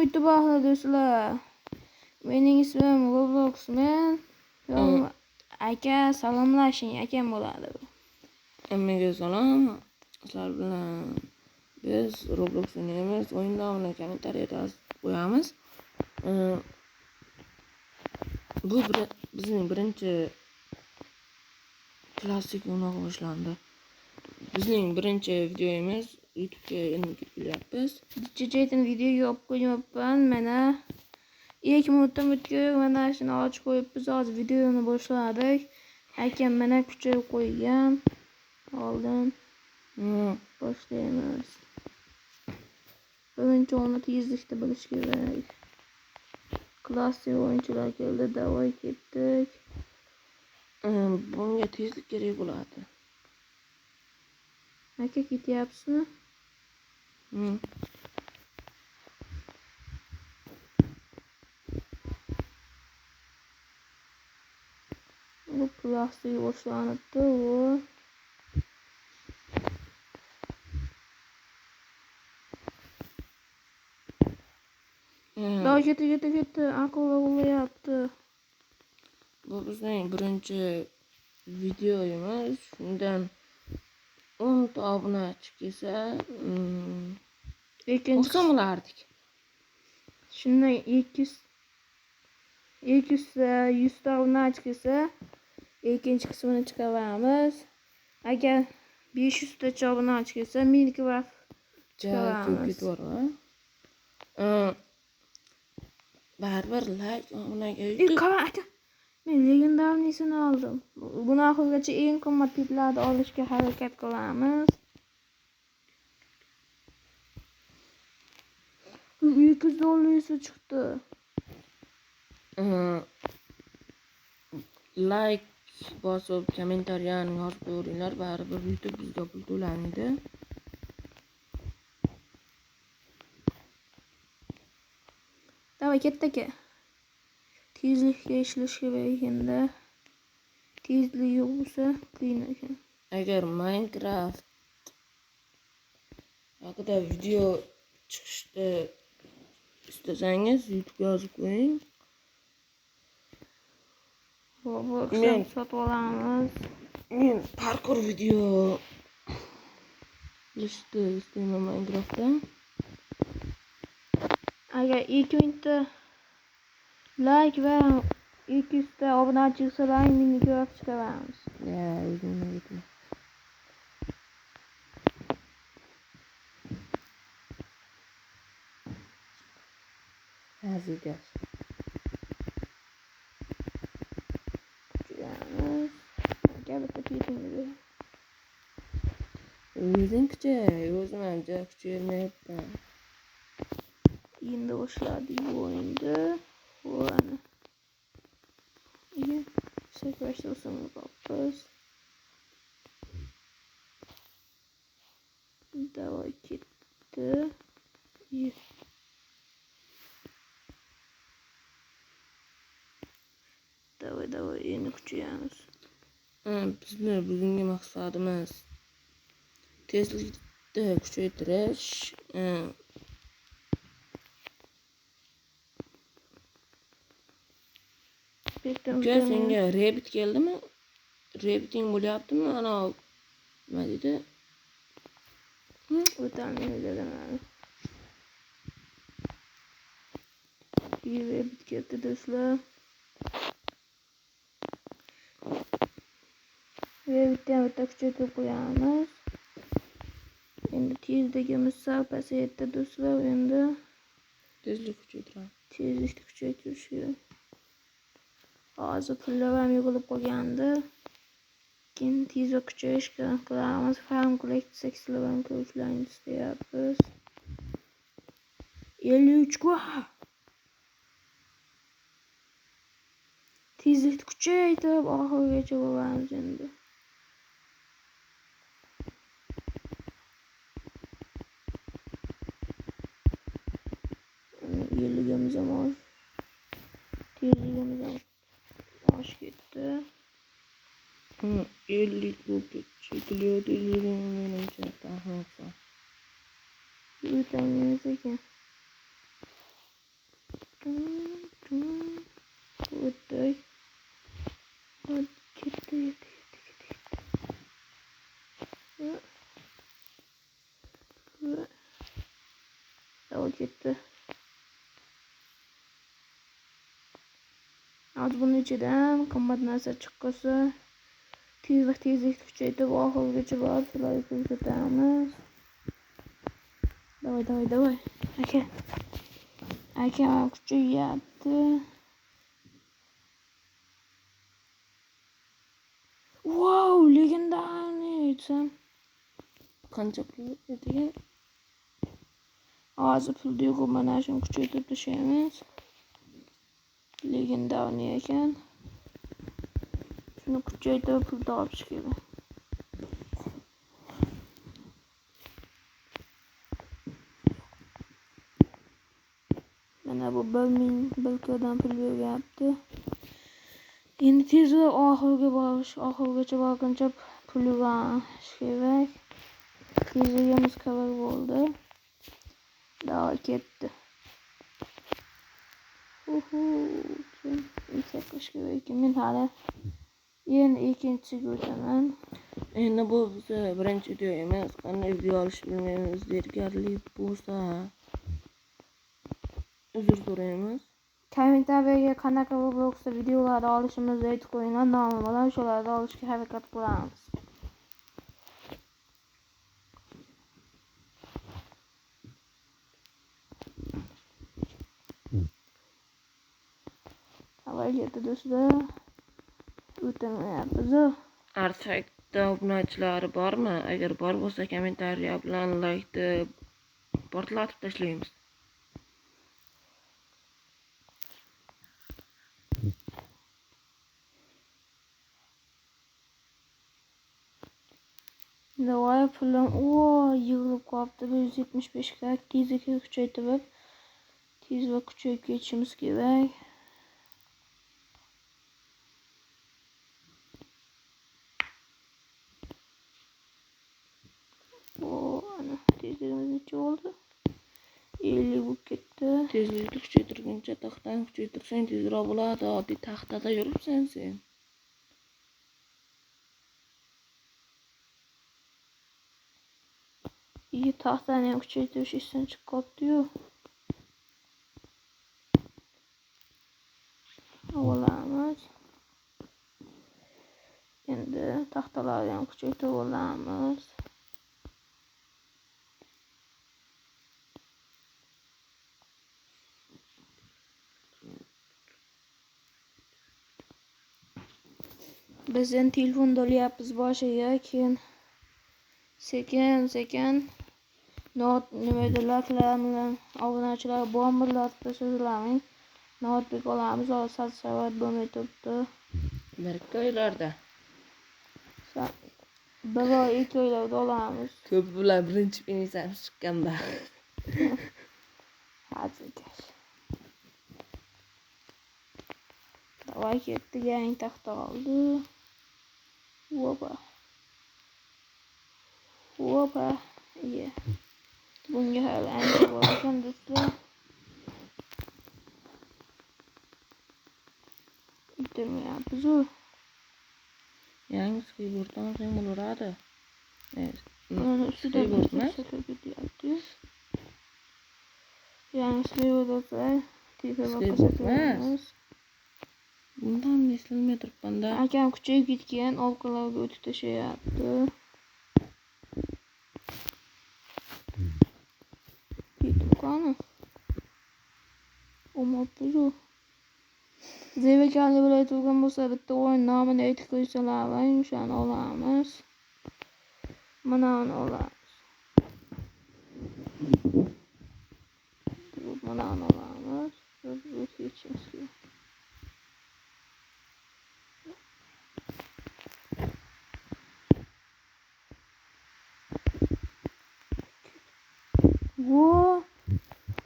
YouTube arkadaşlar. Benim ismim Robloxman. Aka salomlashing akam bo'ladi. Hammaga salom. Sizlar bilan biz Roblox o'ynaymiz. O'yin davomini kommentariyada qo'yamiz. Bu bizning birinchi klassik o'ynoq boshlandi. Bizning birinchi videomiz YouTube'ga endi kelyapmiz. Jejaydan video olib qo'yibman. Mana 2 minutdan o'tgan mana shuni ochib qo'yibmiz. Hozir videoni boshladik. Akam mana kuchayib qo'ygan. Oldin boshlaymiz. Birinchi o'yinni tezlikda bilish kerak. Klassik o'yinchilar keldi, davoy ketdik. Bunga tezlik kerak bo'ladi. Aka ketyapsizmi? Bu klassik boshlanibdi. Daha keti akıllı bo'layapti. Bu bizning birinchi videomiz. Shundan 10 ta obunachi kelsa, xursand bo'lardik. Shundan 200 ta obunachi kelsa, ikkinchi qismini chiqaramiz. Agar 500 ta obunachi kelsa, Minecraft chiqaramiz. Baribir like obunaga aka, men legendarniysini oldim. Buni oxirigacha eng qimmat tiplarni olishga harakat qilamiz. 200 dollar chiqdi. Like bosib, kommentariyani yozib qo'yinglar. Baribir YouTube bizga pul to'laydi. Davay ketdiki. Tezlikga ishlash kerak endi. Tezlik yo'q bo'lsa qiyin ekan. Agar Minecraft haqida video chiqishni istasangiz YouTube'ga yozib qo'ying. Men sotib olamiz. Men parkour video qilishni istayman Minecraftda. Agar 2000 ta like va 200 ta obunachi chiqsa, Minecraft chiqaramiz. O'zimga yetma. Hazırdır. Gel bakayım. Özün küçük, o zaman çok küçülmeyip. Yine başladı bu oyunda. Bu ana. İyi. Sekreter sonra bakıyoruz. Devam gitti. İyi. Davay yeni küçüğümüz. Bizning bugungi maqsadimiz tezlikni kuchaytirish. Senga Rabbit keldimi? Rabbiting bo'lyaptimi? Ana nima dedi? O'tamiz dedim men. Rabbit keldi do'stlar. Rabbitni o'ta kuchaytirib qo'yamiz. Endi tezligimiz sal pasaydi do'stlar. Endi Tezlik kuchaytiramiz. Tezlikni kuchaytirish kerak. Hozir pullar ham yig'ilib qolgandi. Keyin tezroq kuchayishga qilamiz. Farm kolleksiya ham ko'rishlarni istayapmiz. 53 ga. Tezlikni kuchaytirib oxirigacha boramiz endi. Yilligimiz ham oz. Tezligimiz ham oshib ketdi. 50 bo'lib chekiladi menimcha. O'tamiz ekan. ketdik. Ketdik. Davom ketdi. Hozir buni ichidan qimmat narsa chiqqansa, tezlikni kuchaytirib oxirigacha borib shularni ko'rsatamiz. Давай. Aka kuchayyapti. Wow, legendarniy aytsam. Qancha pul degan? Hozir pulni yo'q, mana shuni kuchaytirib tashlaymiz. Legendarniy ekan. Shuni kuchaytirib pul topish kerak. Mana bu 1000 ko'dan pul beryapti. Endi tezroq oxirigacha borguncha pul yig'ish kerak. Tezligimiz cover bo'ldi. Davom ketdi. Qilish kerak ekan. Men hali endi ikkinchisiga o'taman. Endi bu bizni birinchi video emas. Qanday video olish bilmaymiz. Zerikarli bo'lsa uzr so'raymiz. Kommentariyaga qanaqa Robloxda videolar olishimizni aytib qo'yinglar, nomi bilan o'shalarni olishga harakat qilamiz. Avval yerda do'stlar o'tamayapmiz. Artefakta obunachilari bormi? Agar bor bo'lsa kommentariya bilan laykni portlatib tashlaymiz. Davay pulim yig'ilib qolibdi. 175 ga tezlikni kuchaytirib tezroq kuchayib ketishimiz kerak. Ana tezligimiz necha bo'ldi? 50 bo'lib ketdi. Tezlikni kuchaytirguncha taxtani kuchaytirsang tezroq bo'ladi. Oddiy taxtada yuribsan sen. Taxtani ham kuchaytirish esdan chiqib qolibdi-yu. Olamiz. Endi taxtalarni ham kuchaytirib olamiz. Biz endi telefonni olyapmiz boshiga, keyin sekin nimadir laklarini obunachilar bombalarga so'zlamang. Notbek olamiz, savat bo'lmay turibdi. Bir oylarda. Bir oy, 2 oylarda olamiz. Ko'p bular birinchi pensiyamiz chiqqanda. Hazilkash. Davay ketdi, yangi taxta oldi. Opa. Iya. Bunga hali ancha bor ekan do'stlar. Bitirmayapmiz. Yangi skateboarddan so'ng bo'laveradi. Uni ustida skateboardmas. Yangi skateboard olsa, skateboardmas. Bundan eslolmay turibman-da. Akam kuchayib ketgan, orqalarga o'tib tashlayapti. Qani? O'mabdi-ku. Zerikarli bo'lay turgan bo'lsa, bitta o'yin nomini aytib qo'ysalar, o'shani olamiz. Mana uni olamiz. Mana uni olamiz. Bu hechimiz kerak.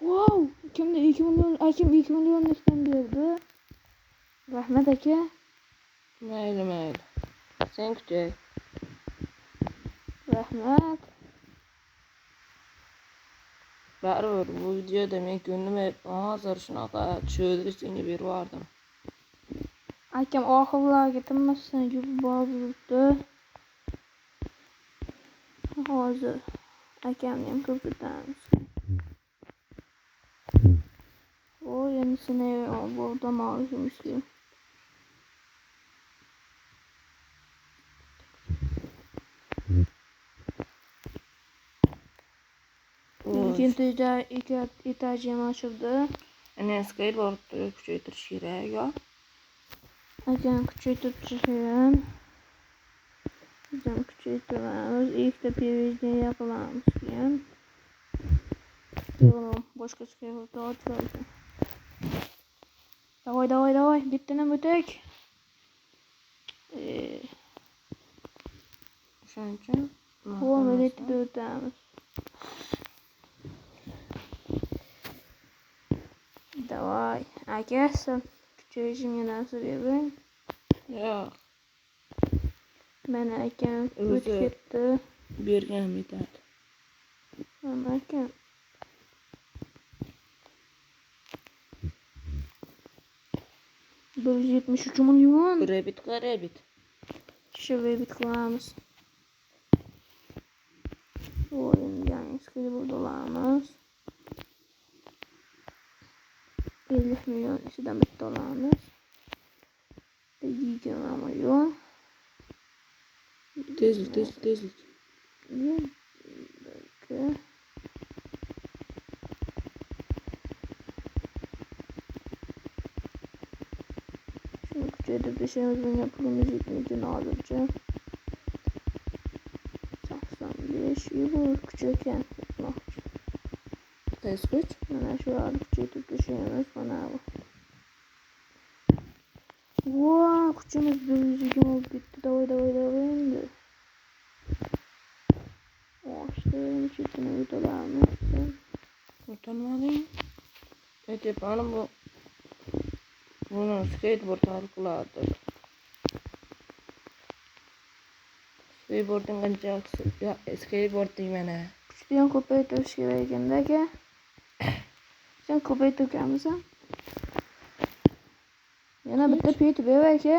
Wow! Kimda 2 million, akim 2 millionlikdan berdi. Rahmat aka. Mayli. Sen kuchay. Rahmat. Baribir bu videoda men ko'nglim hozir shunaqa tushirib senga berib yubordim. Akam oxirlarga tinmasdan yurib boribdi. Hozir akamni ham ko'rsatamiz. O, yenisini bordim olishimizga. İkinci etajım açıldı. Ana skateboardni kuchaytirish kerak, yo. Akam kuchaytirishim. Bizam kuchaytiramiz. Ikkita PVC qilamiz keyin. Yo'q, boshqa skateboard ochmaydi. Давай, bittadan o'tak. O'shaning uchun Qo'lni o'tamiz. Давай, akasi kuchayishimga nasib bering. Yo'q. Mana akam o'tib ketdi. Bergan yetadi. Mana akam. $173 milyon. Rabbit. Şöyle qilamiz. O'yin yangi skateboardlarimiz. 50 milyon ichidan bitta olamiz. 20 milyon. Tezlik. Şunu kuchaytirib ishimiz bunga pulimiz yetmaydi hozircha. 85 euro kuchaygan. Tez kuch. Mana shu yerda kuchaytirib ishimiz mana bu. Wow, kuchimiz 100 olib ketdi. Давай endi. Oshdan chetini o'tolamiz. O'tolmading. Aytayapman buni skateboard qiladi. Skateboardning qanchasi? Skateboard mana. Kuchni ham ko'paytirish kerak ekanda aka. Sen ko'paytirganmisan? Yana bitta pet ber aka.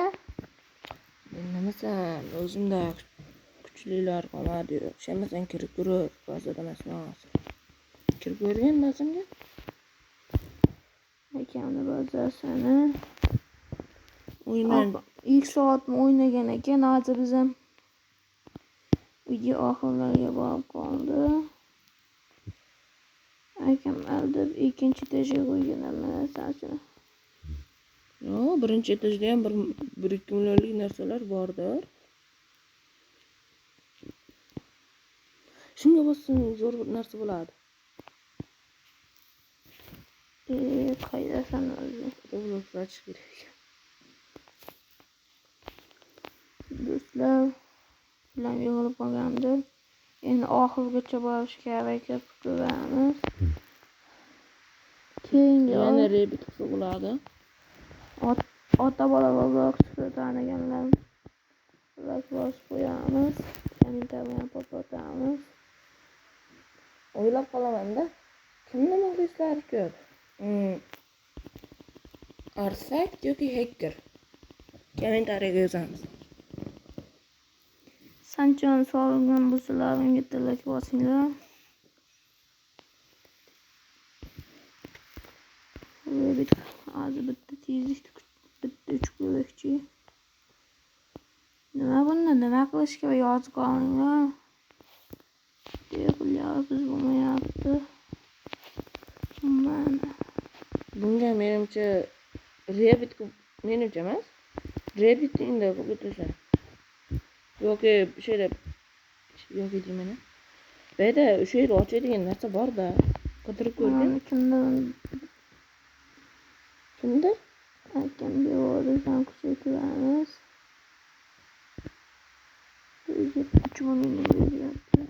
Nemasan, o'zimda kuchlilar qolmadi. Shamasan kirib ko'rib, bazada emas. Kirib ko'rgan bazamga. Akamni bazasini O'ynan 2 soatmi o'ynagan ekan, hozir biz ham video oxirlariga borib qoldi. Akam aldab ikkinchi etajga qo'ygan narsasini. Yo, birinchi etajda ham 1-2 millionlik narsalar bordir. Shunga bossang zo'r narsa bo'ladi. Qaydasan o'zi? To'g'ri kerak. Do'stlar bilan yig'ilib qolgandim. Endi oxirigacha borishga harakat qilamiz. Keyingi Yana Rabbit qilsa bo'ladi. ota bola Roblox'ni taniganlar like bosib qo'yamiz. Kommentariyani poplatamiz. O'ylab qolaman-da. Kimni muxlislari ko'p? Artifact yoki hacker? Kommentariyaga yozamiz. Sanchon sog'ingan bo'lsalar unga tilak bosinglar. Hozir bitta tezlikni bitta 3 ko'rikchi. Nima qilishga yozib qolinglar. Biz bo'lmayapti. Mana. Bunga menimcha Rabbit menimcha emas. Rabbit endi qo'yib yoki o'sha yoki deyman. Bayda o'sha yerda ochadigan narsa bor-da. Qidirib ko'rgan. Kimda? Akamga o'rdan kuchaytiramiz. 3 million beryapti.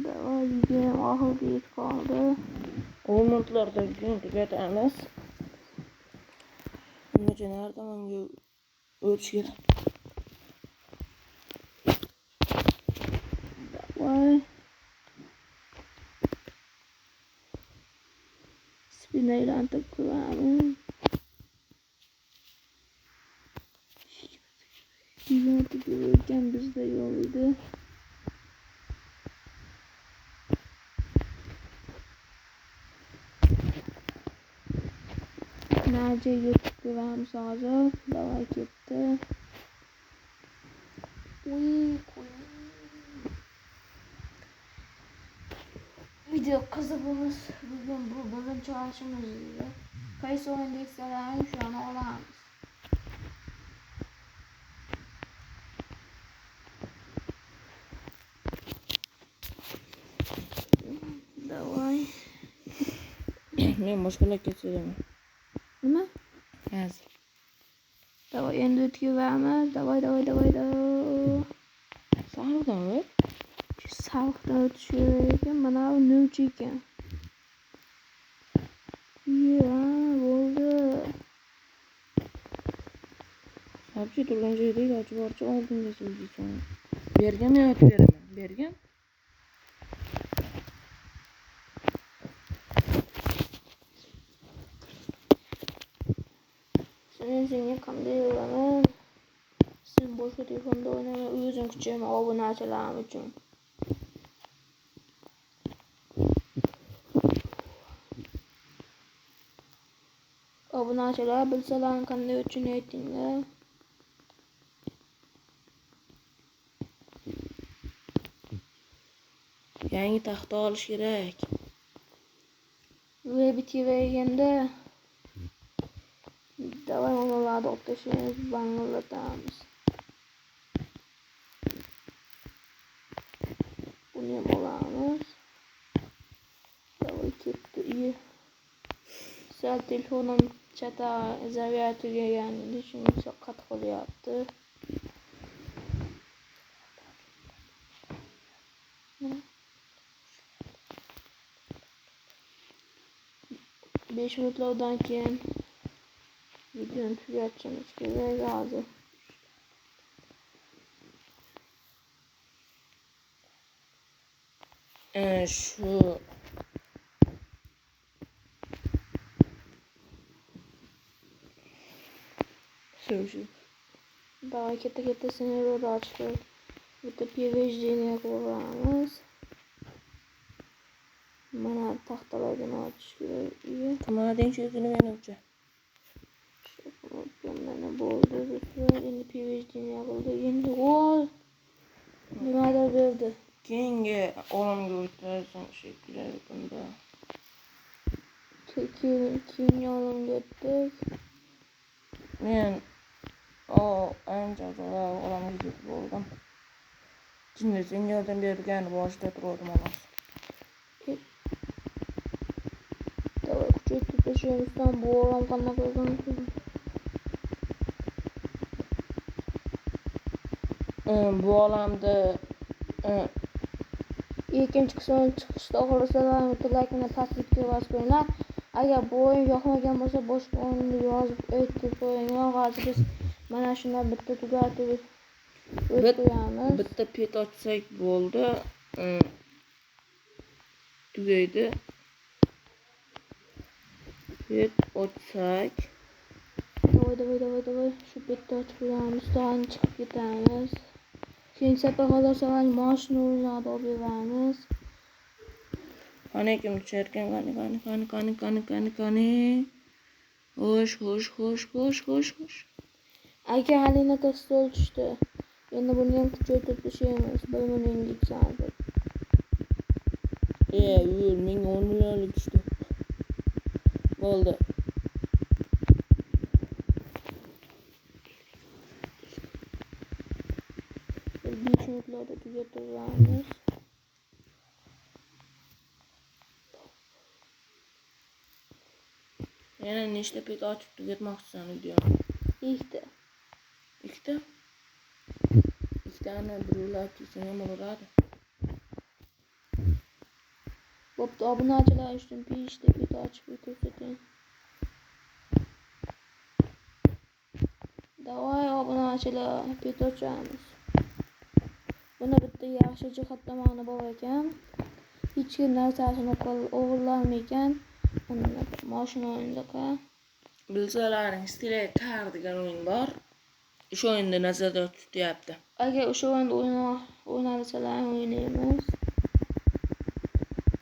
Davayga oxirga yetib qoldi. O'yinlardan keyin tugatamiz. Bungacha narsamanga o'tish kerak. ko'ramiz. 26 bo'lgan bizda yo'q edi. Naja YouTube ko'ramiz hozir. Davay ketdi. Video qiziqimiz bugun bu birinchi olishimiz edi. Qaysi o'yin deksalaring shu an olamiz. Davay. Men boshqalar kechiraman. Nima? Hozir. Davay endi o'tkazamiz. Davay. Sog'liqdanmi? Sariqdan o'tish kerak ekan. Mana bu nolchi ekan. Bo'ldi. Sabzi turgan joyda iloji boricha oldinga so'zlaysan. Bergan yoki beraman? Bergan? Senga qanday yo'laman? Sen boshqa telefonda o'ynama, o'zing kuchayma obunachilarim uchun. Obunachilar bilsalar qanday uchun aytinglar. Yangi taxta olish kerak. Ve bitirganda davay onalarni o'qitishimiz banglatamiz. Buni ham olamiz. Davay ketdi. İyi. Sal telefonim chata zaryad tugagan edi, shunga qat qolyapti. 5 minutlardan keyin videoni tugatishimiz kerak hozir. Shu Davay katta senaryoda ochdik. Bitta PVJ'ni ko'ramiz. Mana taxtalarni ochish kerak. qimading so'zini menimcha. Mana bo'ldi. Endi PVJ'ni qildik. Endi gol. Nimadir berdi. Keyingi olamga o'taysan shekilli bunda. Keyingi olamga o'tdik. Men ancha olamga ketib bo'ldim. Jinni senga yordam bergan boshida turdim xolos. Davay kuchaytirib tashlaymiz. Bu olam qanday qilgan? Bu olamda ikkinchi qismini chiqishda xohlasalar like-ni pastlikka bosib qo'yinglar. Agar bu o'yin yoqmagan bo'lsa boshqa o'yinni yozib aytib qo'yinglar. Hozir biz mana shunday bitta tugatib o'tib qo'yamiz. bitta pet ochsak bo'ldi. Tugaydi. Pet ochsak. Davay. Shu petni ochib qo'yamiz. So'ng chiqib ketamiz. Keyin safar xohlasalar mashina o'ynab olib beramiz. Qani kim cherkan qani. Xo'sh. Aka halina testol tushdi. Endi buni ham kuchaytirib tashlaymiz. 1 millionga chiqadi. Menga 10 millionlik tushdi. Bo'ldi. 5 minutlarda tugatamiz. Yana nechta pet ochib tugatmoqchisan videoni? Ikkita? Ikkitani birlab tursang ham bo'lardi. Bo'pti, obunachilar uchun 5 ta pet ochib ko'rsating. Davay obunachilar pet ochamiz. Buni bitta yaxshi jihat tomoni bor ekan. Hech kim narsasini o'g'irlamaydi ekan. Mashina o'yindaqa. Bilsalaring, Stile Car degan o'yin bor. O'sha o'yinni nazarda tutyapti. Agar o'sha o'yinda o'ynasalaring o'ynaymiz.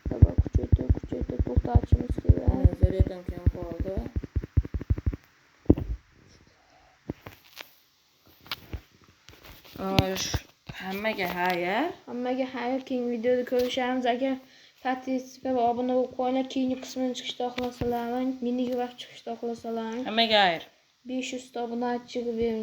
Sabab kuchaytirib to'xtatishimiz kerak. Zaryadam kam qoldi. Hammaga xayr. Hammaga xayr, keyingi videoda ko'rishamiz. Agar podpiska va obuna bo'lib qo'yinglar, keyingi qismini chiqishda xohlasalaring, minigraf chiqishda xohlasalaring. Hammaga xayr. 500 ta obunachiga bering.